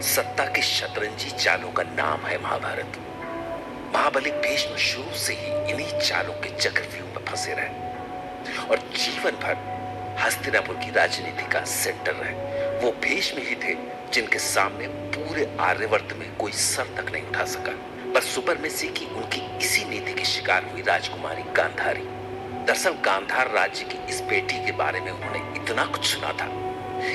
सत्ता के शतरंजी चालों का नाम है महाभारत। महाबली भीष्म शुरू से ही इन्हीं चालों के चक्रव्यूह में फंसे रहे और जीवन भर हस्तिनापुर की राजनीति का सेंटर रहे। वो भीष्म ही थे जिनके सामने पूरे आर्यवर्त में कोई सर तक नहीं उठा सका। पर सुपरमेसी की उनकी इसी नीति की शिकार हुई राजकुमारी गांधारी। दरअसल गांधार राज्य की इस बेटी के बारे में उन्होंने इतना कुछ सुना था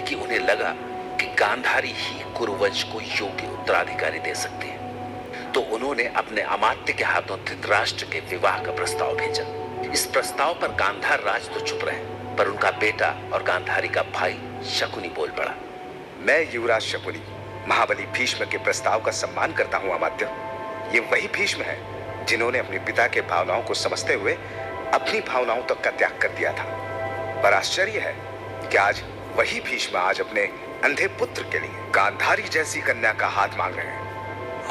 कि उन्हें लगा कि गांधारी ही कुरुवंश को योग्य उत्तराधिकारी दे सकती है। तो उन्होंने अपने अमात्य के हाथों धृतराष्ट्र के विवाह का प्रस्ताव भेजा। इस प्रस्ताव पर गांधार राज तो चुप रहे, पर उनका बेटा और गांधारी का भाई शकुनी बोल पड़ा। मैं युवराज शकुनी महाबली भीष्म के प्रस्ताव का सम्मान करता हूँ अमात्य। ये वही भीष्म है जिन्होंने अपने पिता के भावनाओं को समझते हुए अपनी भावनाओं तक का त्याग कर दिया था। पर आश्चर्य है कि आज वही भीष्म आज अपने अंधे पुत्र के लिए गांधारी जैसी कन्या का हाथ मांग रहे हैं।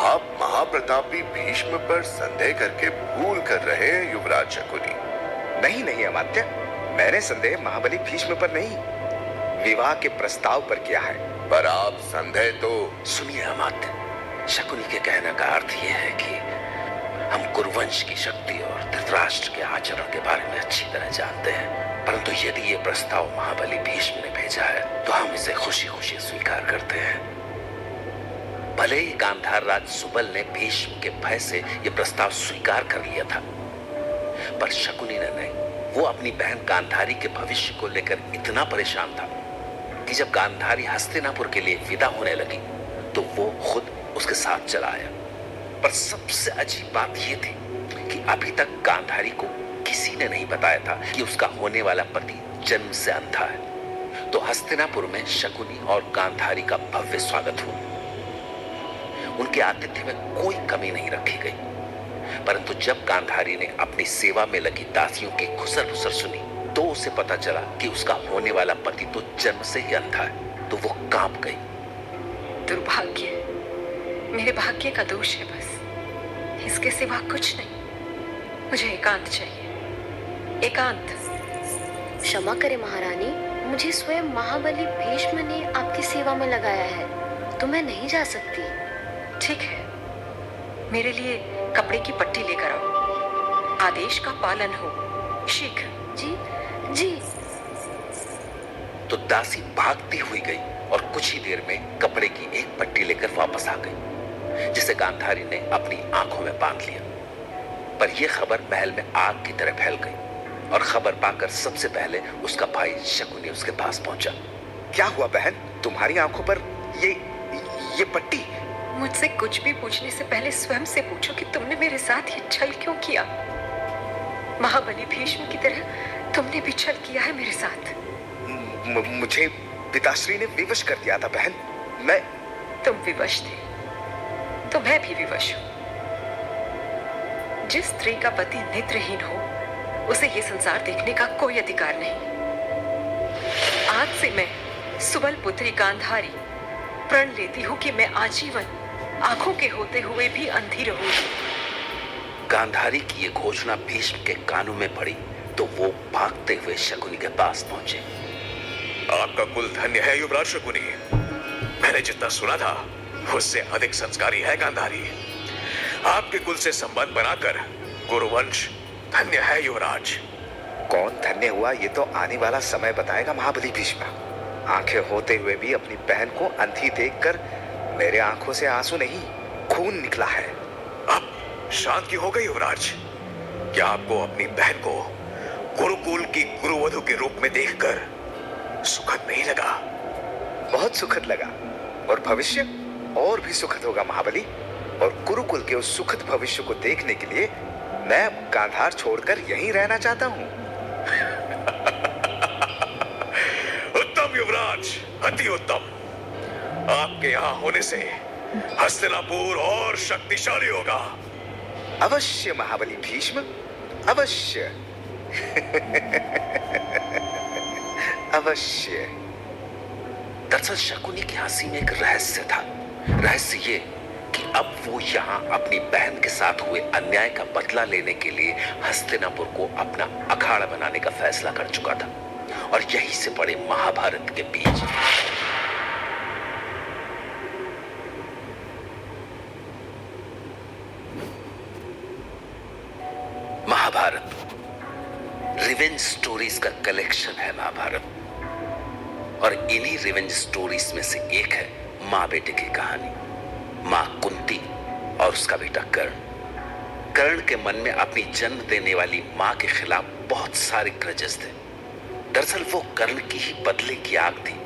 आप महाप्रतापी भीष्म पर संदेह करके भूल कर रहे हैं युवराज शकुनी। नहीं नहीं अमात्य, मैंने संदेह महाबली भीष्म पर नहीं, विवाह के प्रस्ताव पर किया है। पर आप संदेह तो सुनिए अमात्य, शकुनी के कहने का अर्थ यह है कि हम कुरुवंश की शक्ति और धृतराष्ट्र के आचरण के बारे में अच्छी तरह जानते हैं, परंतु यदि ये प्रस्ताव महाबली भीष्म ने भेजा है तो हम इसे खुशी खुशी स्वीकार करते हैं। भले ही गांधार राज सुबल ने भीष्म के भय से यह प्रस्ताव स्वीकार कर लिया था, पर शकुनी ने नहीं। वो अपनी बहन गांधारी के भविष्य को लेकर इतना परेशान था कि जब गांधारी हस्तिनापुर के लिए विदा होने लगी तो वो खुद उसके साथ चला आया। पर सबसे अजीब बात यह थी कि अभी तक गांधारी को किसी ने नहीं बताया था कि उसका होने वाला पति जन्म से अंधा है। तो हस्तिनापुर में शकुनी और गांधारी का भव्य स्वागत हुआ। उनके आतिथ्य में कोई कमी नहीं रखी गई, परंतु जब गांधारी ने अपनी सेवा में लगी दासियों की खुसर फुसर सुनी तो उसे पता चला कि उसका होने वाला पति तो जन्म से ही अंधा है। तो वो कांप गई। दुर्भाग्य, मेरे भाग्य का दोष है बस, इसके सिवा कुछ नहीं। मुझे एकांत चाहिए, एकांत। क्षमा करें महारानी, मुझे स्वयं महाबली भीष्म ने आपकी सेवा में लगाया है, तो मैं नहीं जा सकती। ठीक है, मेरे लिए कपड़े की पट्टी लेकर आओ। आदेश का पालन हो, शीघ्र। जी जी। तो दासी भागती हुई गई और कुछ ही देर में कपड़े की एक पट्टी लेकर वापस आ गई, जिसे गांधारी ने अपनी आंखों में बांध लिया। पर यह खबर महल में आग की तरह फैल गई और खबर पाकर सबसे पहले उसका भाई शकुनी उसके पास पहुंचा। क्या हुआ बहन, तुम्हारी आंखों पर ये पट्टी? मुझसे कुछ भी पूछने से पहले स्वयं से पूछो कि तुमने मेरे साथ ये छल क्यों किया। महाबली भीष्म की तरह तुमने भी छल किया है मेरे साथ। मुझे पिताश्री ने विवश कर दिया था बहन। मैं तुम विवश थे तो मैं भी विवश हूं। जिस स्त्री का पति नेत्रहीन हो उसे ये संसार देखने का कोई अधिकार नहीं। आज से मैं सुबल पुत्री गांधारी प्रण लेती हूं कि मैं आजीवन आंखों के होते हुए भी अंधी रहूंगी। गांधारी की ये घोषणा भीष्म के कानों में पड़ी तो वो भागते हुए शकुनी के पास पहुंचे। आपका कुल धन्य है युवराज शकुनी। मैंने जितना सुना था उससे अधिक संस्कारी है गांधारी। आपके कुल से संबंध बनाकर गुरुवंश धन्य है युवराज। कौन धन्य हुआ ये तो आने वाला समय बताएगा महाबली भीष्म। आंखें होते हुए भी अपनी बहन को अंधी देखकर मेरे आंखों से आंसू नहीं खून निकला है। अब शांत क्यों हो गए युवराज? क्या आपको अपनी बहन को गुरुकुल की गुरुवधु के रूप में देखकर सुखद नहीं लगा? बहुत सुखद लगा, और भविष्य और भी सुखद होगा महाबली। और गुरुकुल के उस सुखद भविष्य को देखने के लिए मैं गांधार छोड़कर यहीं रहना चाहता हूँ। उत्तम युवराज, अति उत्तम। आपके यहाँ होने से हस्तिनापुर और शक्तिशाली होगा। अवश्य महाबली भीष्म, अवश्य। अवश्य। दरअसल शकुनी की हंसी में एक रहस्य था। रहस्य ये कि अब वो यहाँ अपनी बहन के साथ हुए अन्याय का बदला लेने के लिए हस्तिनापुर को अपना अखाड़ा बनाने का फैसला कर चुका था, और यहीं से पड़े महाभारत के बीज। रिवेंज स्टोरीज का कलेक्शन है महाभारत, और इन्हीं रिवेंज स्टोरीज में से एक है माँ बेटे की कहानी। माँ कुंती और उसका बेटा कर्ण। कर्ण के मन में अपनी जन्म देने वाली माँ के खिलाफ बहुत सारे ग्रजेस थे। दरअसल वो कर्ण की ही बदले की आग थी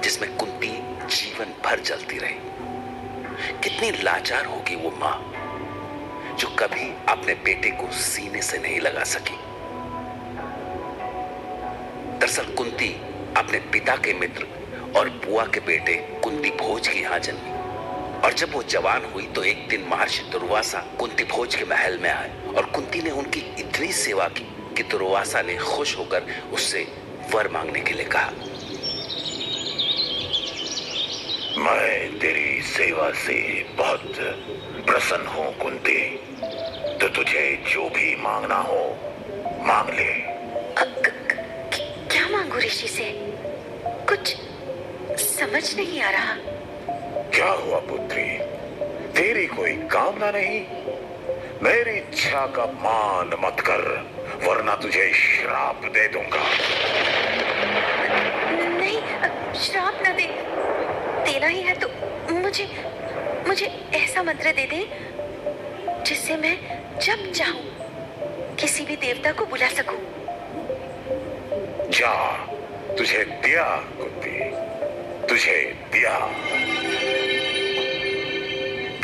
जिसमें कुंती जीवन भर जलती रही। कितनी लाचार होगी वो माँ जो कभी अपने बेटे को सीने से नहीं लगा सकी। दरअसल कुंती अपने पिता के मित्र और बुआ के बेटे कुंती भोज के यहां जन्मी, और जब वो जवान हुई तो एक दिन महर्षि दुर्वासा कुंती भोज के महल में आए और कुंती ने उनकी इतनी सेवा की कि दुर्वासा ने खुश होकर उससे वर मांगने के लिए कहा। मैं तेरी सेवा से बहुत प्रसन्न हूं कुंती, तो तुझे जो भी मांगना हो मांग ले। क्या मांगू ऋषि से? कुछ समझ नहीं आ रहा। क्या हुआ पुत्री, तेरी कोई कामना नहीं? मेरी इच्छा का मान मत कर, वरना तुझे श्राप दे दूंगा। नहीं, श्राप न दे। देना ही है तो मुझे ऐसा मंत्र दे दे जिससे मैं जब चाहूं किसी भी देवता को बुला सकूं। जा, तुझे दिया कुंती, तुझे दिया।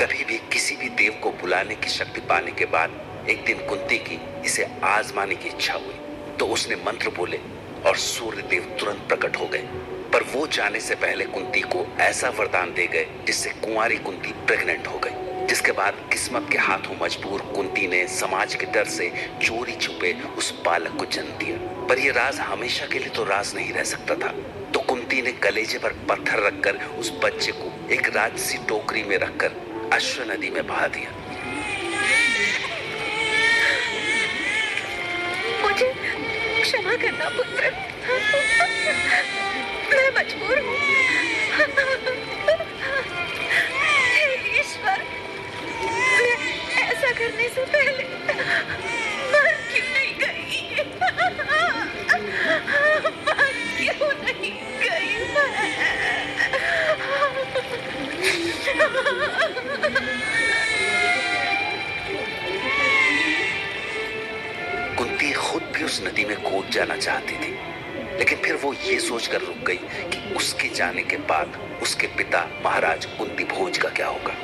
कभी भी किसी भी देव को बुलाने की शक्ति पाने के बाद एक दिन कुंती की इसे आजमाने की इच्छा हुई, तो उसने मंत्र बोले और सूर्य देव तुरंत प्रकट हो गए। पर वो जाने से पहले कुंती को ऐसा वरदान दे गए जिससे कुंवारी कुंती प्रेग्नेंट हो गई, जिसके बाद किस्मत के हाथों मजबूर कुंती ने समाज के डर से चोरी छुपे उस बालक को जन्म दिया। पर यह राज हमेशा के लिए तो राज नहीं रह सकता था, तो कुंती ने कलेजे पर पत्थर रखकर उस बच्चे को एक राजसी टोकरी में रखकर अश्व नदी में बहा दिया। मुझे क्षमा करना पुत्र, मैं मजबूर हूँ। हे ईश्वर, मैं ऐसा करने से पहले मर क्यों नहीं गई? मर क्यों नहीं गई कुंती खुद भी उस नदी में कूद जाना चाहती थी, लेकिन फिर वो ये सोचकर रुक गई कि उसके जाने के बाद उसके पिता महाराज कुंती भोज का क्या होगा।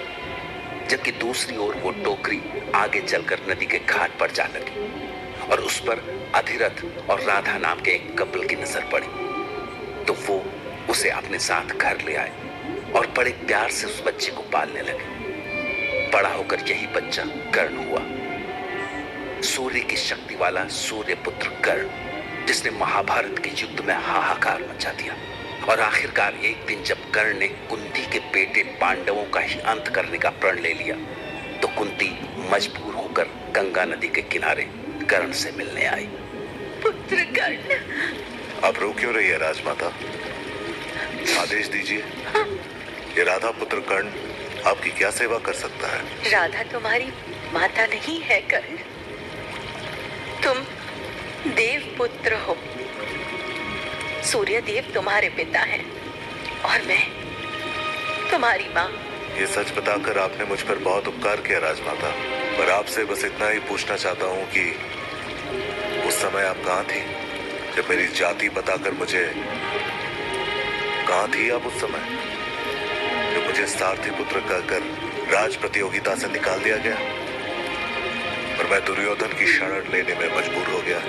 जबकि दूसरी ओर वो टोकरी आगे चलकर नदी के घाट पर जा लगी और उस पर अधिरथ और राधा नाम के एक कपल की नजर पड़ी, तो वो उसे अपने साथ घर ले आए और बड़े प्यार से उस बच्चे को पालने लगे। बड़ा होकर यही बच्चा कर्ण हुआ, सूर्य की शक्ति वाला सूर्य पुत्र कर्ण, जिसने महाभारत के युद्ध में हाहाकार मचा दिया। और आखिरकार एक दिन जब कर्ण ने कुंती के बेटे पांडवों का ही अंत करने का प्रण ले लिया, तो कुंती मजबूर होकर गंगा नदी के किनारे कर्ण से मिलने आई। पुत्र कर्ण, आप रो क्यों रही है राजमाता? आदेश दीजिए, ये राधा पुत्र कर्ण आपकी क्या सेवा कर सकता है? राधा तुम्हारी माता नहीं है कर्ण, तुम देव पुत्र हो। सूर्य देव तुम्हारे पिता हैं और मैं तुम्हारी माँ। ये सच बताकर आपने मुझ पर बहुत उपकार किया राजमाता, पर आपसे बस इतना ही पूछना चाहता हूँ कि उस समय आप कहाँ थी जब मेरी जाति बताकर मुझे, कहाँ थी आप उस समय जब मुझे सारथी पुत्र कहकर राज प्रतियोगिता से निकाल दिया गया और मैं दुर्योधन की शरण लेने में मजबूर हो गया?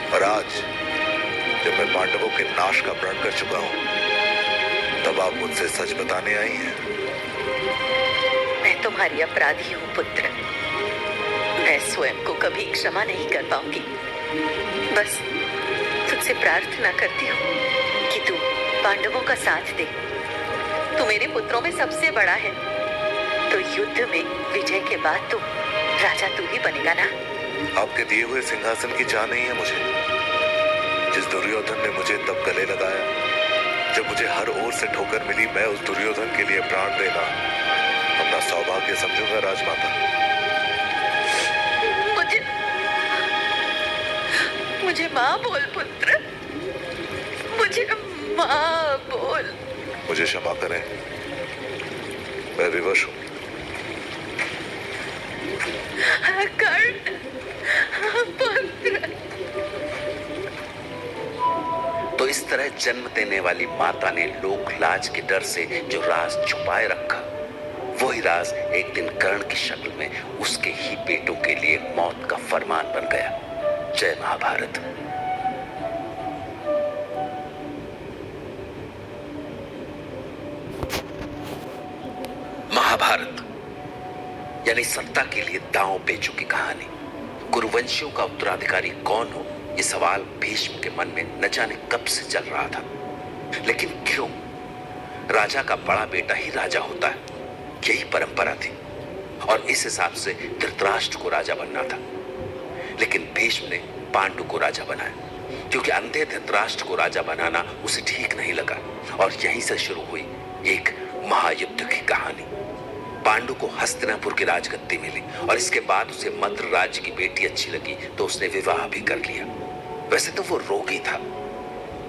और आज जब मैं पांडवों के नाश का प्रण कर चुका हूं, तब आप मुझसे सच बताने आई हैं? मैं तुम्हारी अपराधी हूँ पुत्र, मैं स्वयं को कभी क्षमा नहीं कर पाऊंगी। बस तुझसे प्रार्थना करती हूँ कि तू पांडवों का साथ दे। तू मेरे पुत्रों में सबसे बड़ा है, तो युद्ध में विजय के बाद तो राजा तू ही बनेगा ना? आपके दिए हुए सिंहासन की चाह नहीं है मुझे। जिस दुर्योधन ने मुझे तब गले लगाया जब मुझे हर ओर से ठोकर मिली, मैं उस दुर्योधन के लिए प्राण देना अपना सौभाग्य समझूंगा राजमाता। मुझे माँ बोल पुत्र, मुझे माँ बोल। मुझे क्षमा करें, मैं विवश हूं। कर्ण पुत्र। तो इस तरह जन्म देने वाली माता ने लोक लाज के डर से जो राज छुपाए रखा, वही राज एक दिन कर्ण की शक्ल में उसके ही बेटों के लिए मौत का फरमान बन गया। जय महाभारत। महाभारत यानी सत्ता के लिए दांव पेचों की कहानी। कुरुवंशियों का उत्तराधिकारी कौन हो, ये सवाल भीष्म के मन में न जाने कब से चल रहा था। लेकिन क्यों? राजा का बड़ा बेटा ही राजा होता है, यही परंपरा थी और इस हिसाब से धृतराष्ट्र को राजा बनना था। लेकिन भीष्म ने पांडु को राजा बनाया क्योंकि अंधे धृतराष्ट्र को राजा बनाना उसे ठीक नहीं लगा और यहीं से शुरू हुई एक महायुद्ध की कहानी। पांडु को हस्तिनापुर की राजगद्दी मिली और इसके बाद उसे मद्र राज्य की बेटी अच्छी लगी तो उसने विवाह भी कर लिया। वैसे तो वो रोगी था,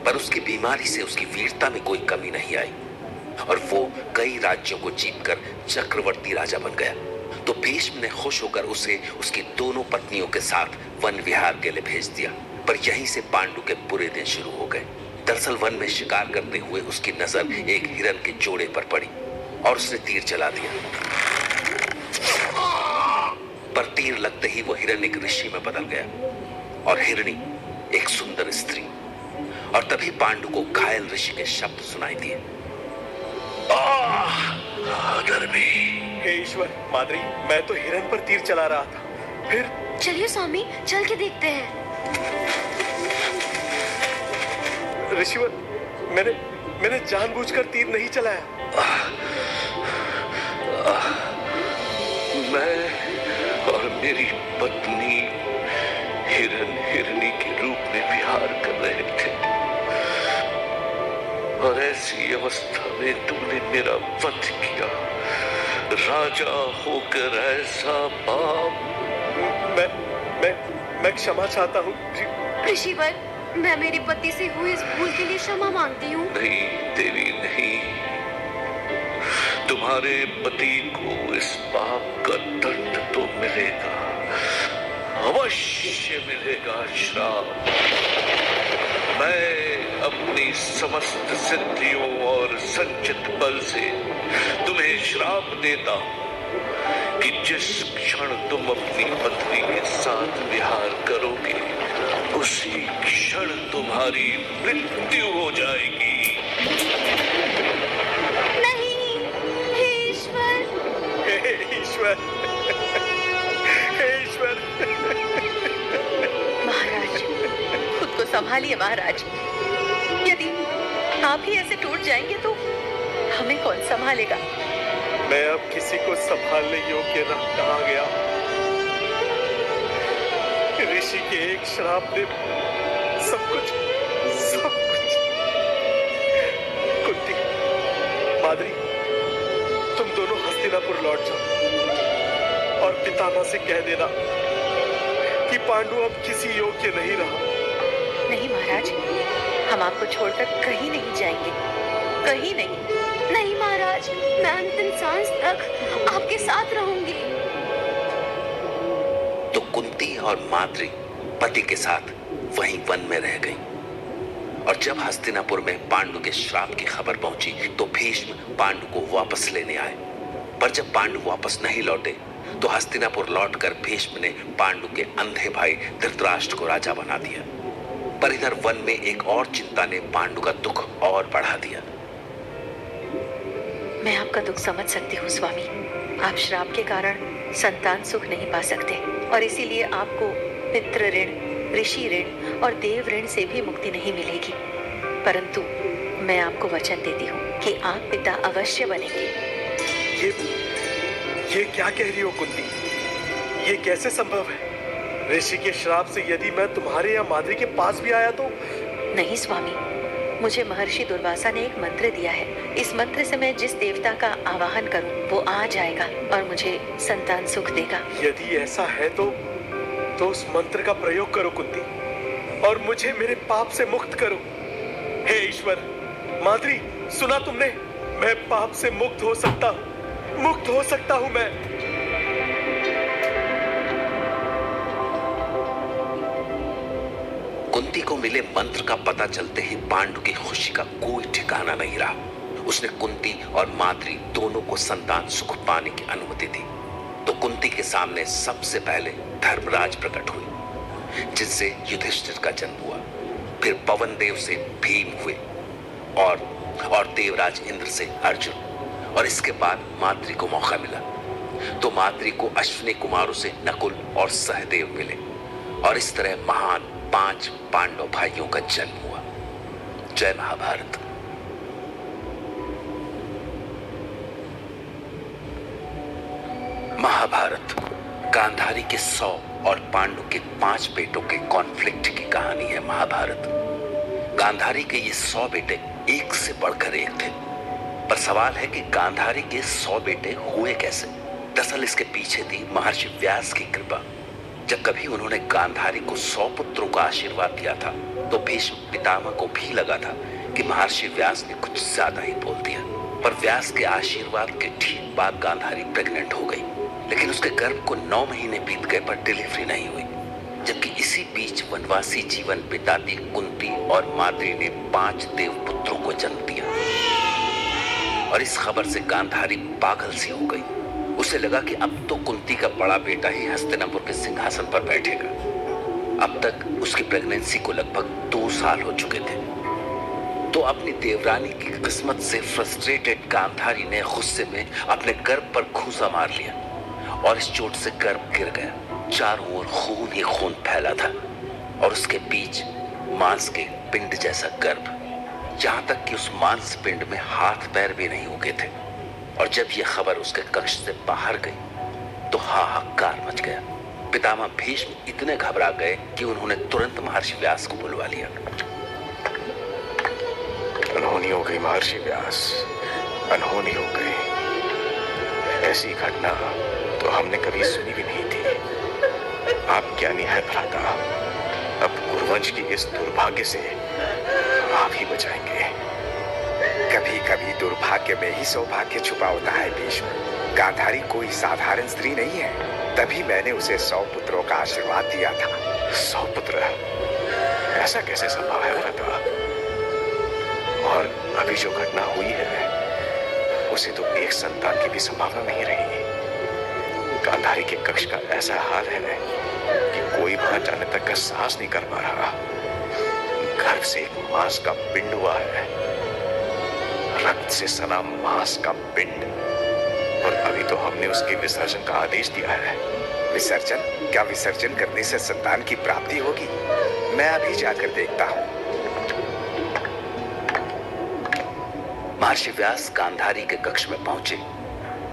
पर उसकी बीमारी से उसकी वीरता में कोई कमी नहीं आई और वो कई राज्यों को जीतकर चक्रवर्ती राजा बन गया। तो भीष्म ने खुश होकर उसे उसकी दोनों पत्नियों के साथ वन विहार के लिए भेज दिया। पर यहीं से पांडु के बुरे दिन शुरू हो गए। दरअसल वन में शिकार करते हुए उसकी नजर एक हिरन के जोड़े पर पड़ी और उसने तीर चला दिया। पर तीर लगते ही वो हिरन एक ऋषि में बदल गया और हिरणी एक सुंदर स्त्री। और तभी पांडु को घायल ऋषि के शब्द सुनाई दिए। अधर्मी। हे ईश्वर, माद्री, मैं तो हिरन पर तीर चला रहा था, फिर चलिए स्वामी, चल के देखते हैं। ऋषिवर, मैंने जानबूझकर तीर नहीं चलाया। मैं और मेरी पत्नी हिरन हिरनी के रूप में विहार कर रहे थे और ऐसी अवस्था में तुमने मेरा वध किया। राजा होकर ऐसा पाप। मैं क्षमा चाहता हूँ। ऋषिवर, मैं मेरे पति से हुई इस भूल के लिए क्षमा मांगती हूँ। नहीं देवी नहीं, तुम्हारे पति को इस पाप का दंड तो मिलेगा, अवश्य मिलेगा श्राप। मैं अपनी समस्त सिद्धियों और संचित बल से तुम्हें श्राप देता हूं कि जिस क्षण तुम अपनी पत्नी के साथ विहार करोगे उसी क्षण तुम्हारी मृत्यु हो जाएगी। नहीं, हे ईश्वर। हे ईश्वर, हे ईश्वर। महाराज, खुद को संभालिए महाराज। यदि आप ही ऐसे टूट जाएंगे तो हमें कौन संभालेगा? मैं अब किसी को संभालने योग्य न कहा गया। ऋषि के एक श्राप ने सब कुछ। कुंती, माद्री, तुम दोनों हस्तिनापुर लौट जाओ और पितामह से कह देना कि पांडु अब किसी योग्य नहीं रहा। नहीं महाराज, हम आपको छोड़कर कहीं नहीं जाएंगे, कहीं नहीं। नहीं महाराज, मैं अंतिम सांस तक आपके साथ रहूंगी। तो कुंती और माद्री पति के साथ वहीं वन में रह गई और जब हस्तिनापुर में पांडु के श्राप की खबर पहुंची तो भीष्म पांडु को वापस लेने आए। पर जब पांडु वापस नहीं लौटे तो हस्तिनापुर लौटकर भीष्म ने पांडु के अंधे भाई धृतराष्ट्र को राजा बना दिया। पर इधर वन में एक और चिंता ने पांडु का दुख और बढ़ा दिया। मैं आपका दुख समझ सकती हूँ स्वामी। आप श्राप के कारण संतान सुख नहीं पा सकते और इसीलिए आपको पितृ ऋण, ऋषि ऋण और देव ऋण से भी मुक्ति नहीं मिलेगी। परंतु मैं आपको वचन देती हूँ कि आप पिता अवश्य बनेंगे। ये क्या कह रही हो कुंती? ये कैसे संभव है? ऋषि के श्राप से यदि मैं तुम्हारे या माद्री के पास भी आया तो? नहीं स्वामी, मुझे महर्षि दुर्वासा ने एक मंत्र दिया है। इस मंत्र से मैं जिस देवता का आवाहन करूं वो आ जाएगा और मुझे संतान सुख देगा। यदि ऐसा है तो उस मंत्र का प्रयोग करो कुंती। और मुझे मेरे पाप से मुक्त करो। हे ईश्वर, माद्री, सुना तुमने? मैं पाप से मुक्त हो सकता हूं मैं। कुंती को मिले मंत्र का पता चलते ही पांडु की खुशी का कोई ठिकाना नहीं रहा। उसने कुंती और माद्री दोनों को संतान सुख पाने की अनुमति दी। तो कुंती के सामने सबसे पहले धर्मराज प्रकट हुए, जिनसे युधिष्ठिर का जन्म हुआ। फिर पवन देव से भीम हुए और देवराज इंद्र से अर्जुन। और इसके बाद माद्री को मौका मिला तो माद्री को अश्विनी कुमारों से नकुल और सहदेव मिले। और इस तरह महान 5 पांडव भाइयों का जन्म हुआ। जय महाभारत। महाभारत गांधारी के 100 और पांडु के 5 बेटों के कॉन्फ्लिक्ट की कहानी है। महाभारत गांधारी के ये 100 बेटे एक से बढ़कर एक थे, पर सवाल है कि गांधारी के 100 बेटे हुए कैसे। दरअसल इसके पीछे थी महर्षि व्यास की कृपा। जब कभी उन्होंने गांधारी को 100 पुत्रों का आशीर्वाद दिया था तो भीष्म पितामह को भी लगा था कि महर्षि व्यास ने कुछ ज्यादा ही बोल दिया। पर व्यास के आशीर्वाद के ठीक बाद गांधारी प्रेग्नेंट हो गई, लेकिन उसके गर्भ को 9 महीने बीत गए पर डिलीवरी नहीं हुई। जबकि इसी बीच वनवासी जीवन बिताती कुंती और माद्री ने 5 देव पुत्रों को जन्म दिया। और इस खबर से गांधारी पागल सी हो गई। उसे लगा कि अब तो कुंती का बड़ा बेटा ही हस्तिनापुर के सिंहासन पर बैठेगा। अब तक उसकी प्रेगनेंसी को लगभग 2 साल हो चुके थे। तो अपनी देवरानी की किस्मत से फ्रस्ट्रेटेड गांधारी ने गुस्से में अपने गर्भ पर घूंसा मार लिया और इस चोट से गर्भ गिर गया। चारों ओर खून ही खून फैला था और उसके बीच मांस के पिंड जैसा गर्भ, जहां तक कि उस मांस पिंड में हाथ पैर भी नहीं उगे थे। और जब यह खबर उसके कक्ष से बाहर गई तो हाहाकार मच गया। पितामह भीष्म इतने घबरा गए कि उन्होंने तुरंत महर्षि व्यास को बुलवा लिया। अनहोनी हो गई महर्षि व्यास, अनहोनी हो गई। ऐसी घटना तो हमने कभी सुनी भी नहीं थी। आप ज्ञानी है भ्राता, अब कुरुवंश की इस दुर्भाग्य से आप ही बचाएंगे। कभी कभी दुर्भाग्य में ही सौभाग्य छुपा होता है भीष्म। गांधारी कोई साधारण स्त्री नहीं है, तभी मैंने उसे 100 पुत्रों का आशीर्वाद दिया था। 100 पुत्र? ऐसा कैसे संभव है भ्राता? और अभी जो घटना हुई है उसे तो एक संतान की भी संभावना नहीं रही। गांधारी के कक्ष का ऐसा हाल है कि कोई वहां जाने तक का साहस नहीं कर पा रहा। गर्भ से एक मांस का पिंड हुआ है, रक्त से सना मांस का पिंड, और अभी तो हमने उसके विसर्जन का आदेश दिया है। विसर्जन? क्या विसर्जन करने से संतान की प्राप्ति होगी? मैं अभी जाकर देखता हूँ। महर्षि व्यास गांधारी के कक्ष में पहुंचे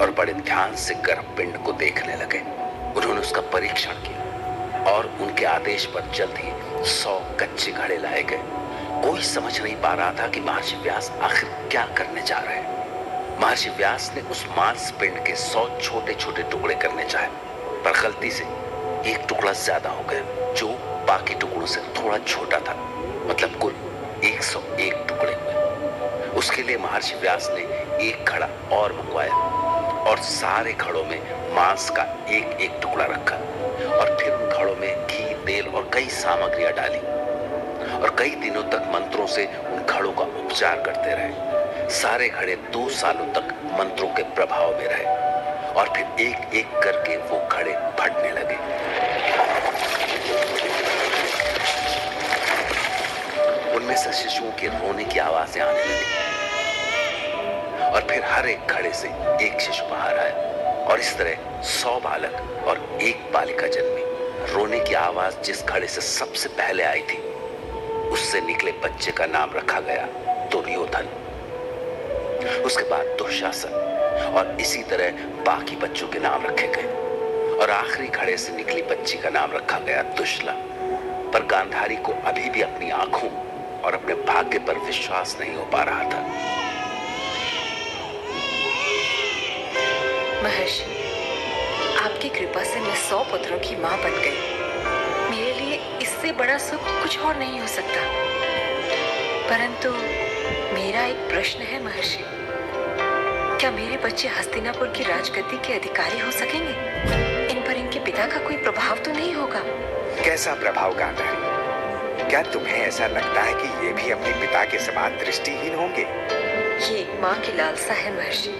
और बड़े ध्यान से गर्भपिंड को देखने लगे। उन्होंने उसका परीक्षण किया और उनके आदेश पर जल्द ही 100 कच्चे घड़े लाए गए। कोई समझ नहीं पा रहा था कि महर्षि व्यास आखिर क्या करने जा रहे हैं। महर्षि व्यास ने उस मांस पिंड के 100 छोटे छोटे टुकड़े करने चाहे, पर गलती से एक टुकड़ा ज्यादा हो गया जो बाकी टुकड़ों से थोड़ा छोटा था। मतलब कुल 101 टुकड़े हुए। उसके लिए महर्षि व्यास ने एक घड़ा और मंगवाया और सारे घड़ों में मांस का एक एक टुकड़ा रखा और फिर उन घड़ों में घी, तेल और कई सामग्रियां डाली और कई दिनों तक मंत्रों से उन घड़ों का उपचार करते रहे। सारे घड़े 2 सालों तक मंत्रों के प्रभाव में रहे और फिर एक एक करके वो घड़े फटने लगे। उनमें से शिशुओं के रोने की आवाजें आने लगी और फिर हर एक घड़े से एक शिशु बाहर आया और इस तरह 100 बालक और 1 बालिका जन्मी। रोने की आवाज जिस घड़े से सबसे पहले आई थी उससे निकले बच्चे का नाम रखा गया दुर्योधन। उसके बाद दुशासन और इसी तरह बाकी बच्चों के नाम रखे गए और आखिरी घड़े से निकली बच्ची का नाम रखा गया दुशला। पर गांधारी को अभी भी अपनी आंखों और अपने भाग्य पर विश्वास नहीं हो पा रहा था। महर्षि, आपकी कृपा से मैं 100 पुत्रों की मां बन गई। मेरे लिए इससे बड़ा सुख कुछ और नहीं हो सकता। परंतु मेरा एक प्रश्न है महर्षि, क्या मेरे बच्चे हस्तिनापुर की राजगद्दी के अधिकारी हो सकेंगे? इन पर इनके पिता का कोई प्रभाव तो नहीं होगा? कैसा प्रभाव गांधारी? क्या तुम्हें ऐसा लगता है कि ये भी अपने पिता के समान दृष्टिहीन होंगे? ये एक माँ की लालसा है महर्षि।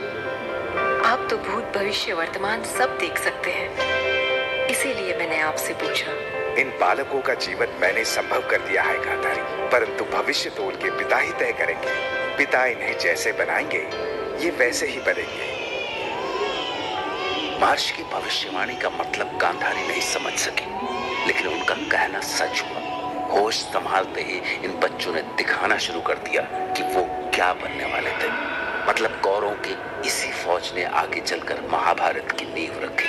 आप तो भूत भविष्य वर्तमान सब देख सकते हैं, इसीलिए मैंने आपसे पूछा। इन बालकों का जीवन मैंने संभव कर दिया है गांधारी, परंतु भविष्य तो उनके पिता ही तय करेंगे। पिता इन्हें जैसे बनाएंगे ये वैसे ही बनेंगे। महर्षि की भविष्यवाणी का मतलब गांधारी नहीं समझ सकी, लेकिन उनका कहना सच हुआ। होश संभालते ही इन बच्चों ने दिखाना शुरू कर दिया कि वो क्या बनने वाले थे। मतलब कौरवों की इसी फौज ने आगे चलकर महाभारत की नींव रखी।